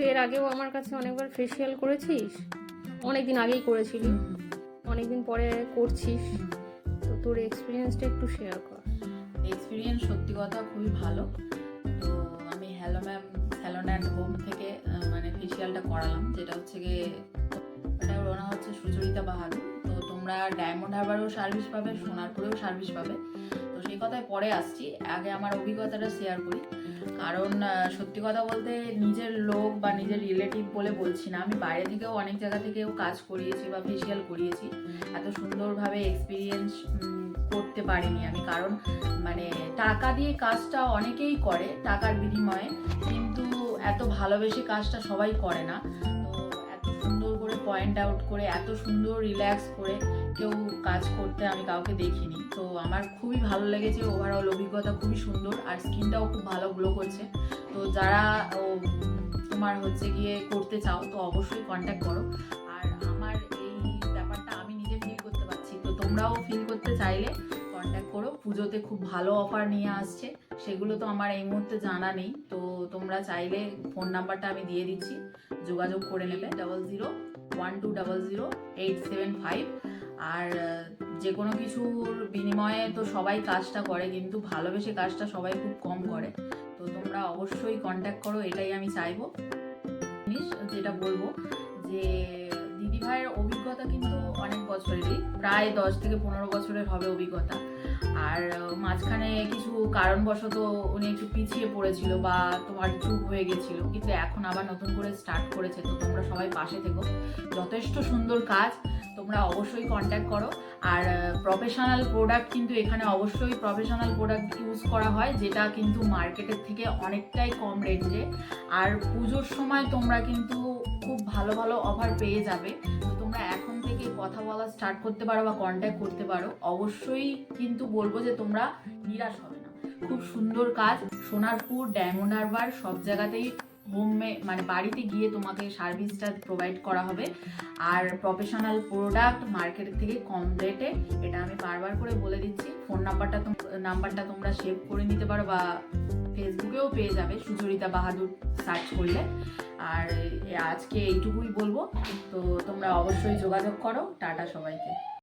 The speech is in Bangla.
যেহেতু এর আগেও আমার কাছে অনেকবার ফেসিয়াল করেছিস, অনেকদিন আগেই করেছিলি, অনেকদিন পরে করছিস, তো তোর এক্সপিরিয়েন্সটা একটু শেয়ার কর। এক্সপিরিয়েন্স সত্যি কথা খুবই ভালো। তো আমি hello ma'am salon and home থেকে মানে ফেসিয়ালটা করালাম, যেটা হচ্ছে গিয়ে ওটার ওনা হচ্ছে সুচরিতা বাহাদুর। তো তোমরা ডায়মন্ড হারবারেও সার্ভিস পাবে, সোনারপুরেও সার্ভিস পাবে। তো সেই কথায় পরে আসছি, আগে আমার অভিজ্ঞতাটা শেয়ার করি। কারণ সত্যি কথা বলতে নিজের লোক বা নিজের রিলেটিভ বলে বলছি না, আমি বাইরে থেকেও অনেক জায়গা থেকেও কাজ করিয়েছি বা ফেসিয়াল করিয়েছি। এত সুন্দরভাবে এক্সপিরিয়েন্স করতে পারিনি আমি, কারণ মানে টাকা দিয়ে কাজটা অনেকেই করে টাকার বিনিময়ে, কিন্তু এত ভালোবেসে কাজটা সবাই করে না। তো এত সুন্দর করে পয়েন্ট আউট করে, এত সুন্দর রিল্যাক্স করে কেউ কাজ করতে আমি কাউকে দেখিনি। তো আমার খুবই ভালো লেগেছে, ওভারঅল অভিজ্ঞতা খুবই সুন্দর, আর স্কিনটাও খুব ভালো গ্লো করছে। তো যারা তোমার হচ্ছে গিয়ে করতে চাও তো অবশ্যই কন্ট্যাক্ট করো। আর আমার এই ব্যাপারটা আমি নিজে ফিল করতে পারছি, তো তোমরাও ফিল করতে চাইলে কন্ট্যাক্ট করো। পুজোতে খুব ভালো অফার নিয়ে আসছে, সেগুলো তো আমার এই মুহূর্তে জানা নেই। তো তোমরা চাইলে ফোন নাম্বারটা আমি দিয়ে দিচ্ছি, যোগাযোগ করে নেবে 0012000875। আর যে কোনো কিছুর বিনিময়ে তো সবাই কাজটা করে, কিন্তু ভালোবেসে কাজটা সবাই খুব কম করে। তো তোমরা অবশ্যই কন্ট্যাক্ট করো, এটাই আমি চাইবো। জিনিস যেটা বলবো যে দিদিভাইয়ের অভিজ্ঞতা কিন্তু অনেক বছরেরই, প্রায় 10 থেকে 15 বছরের হবে অভিজ্ঞতা। আর মাঝখানে কিছু কারণবশত উনি একটু পিছিয়ে পড়েছিল বা তোমার চুপ হয়ে গেছিল, কিন্তু এখন আবার নতুন করে স্টার্ট করেছে। তো তোমরা সবাই পাশে থেকো, যথেষ্ট সুন্দর কাজ, তোমরা অবশ্যই কন্ট্যাক্ট করো। আর প্রফেশনাল প্রোডাক্ট কিন্তু এখানে অবশ্যই প্রফেশনাল প্রোডাক্ট ইউজ করা হয়, যেটা কিন্তু মার্কেটের থেকে অনেকটাই কম রেঞ্জে। আর পুজোর সময় তোমরা কিন্তু খুব ভালো ভালো অফার পেয়ে যাবে। তো তোমরা এখন থেকে কথা বলা স্টার্ট করতে পারো বা কন্ট্যাক্ট করতে পারো। অবশ্যই কিন্তু বলবো যে তোমরা নিরাশ হবে না, খুব সুন্দর কাজ। সোনারপুর, ডায়মন্ড হারবার সব জায়গাতেই হোমে মানে বাড়িতে গিয়ে তোমাকে সার্ভিসটা প্রোভাইড করা হবে। আর প্রফেশনাল প্রোডাক্ট মার্কেটের থেকে কম রেটে, এটা আমি বারবার করে বলে দিচ্ছি। ফোন নাম্বারটা তোমরা সেভ করে নিতে পারো, বা ফেসবুকেও পেয়ে যাবে সুচরিতা বাহাদুর সার্চ করলে। আর আজকে এইটুকুই বলবো, তো তোমরা অবশ্যই যোগাযোগ করো। টাটা সবাইকে।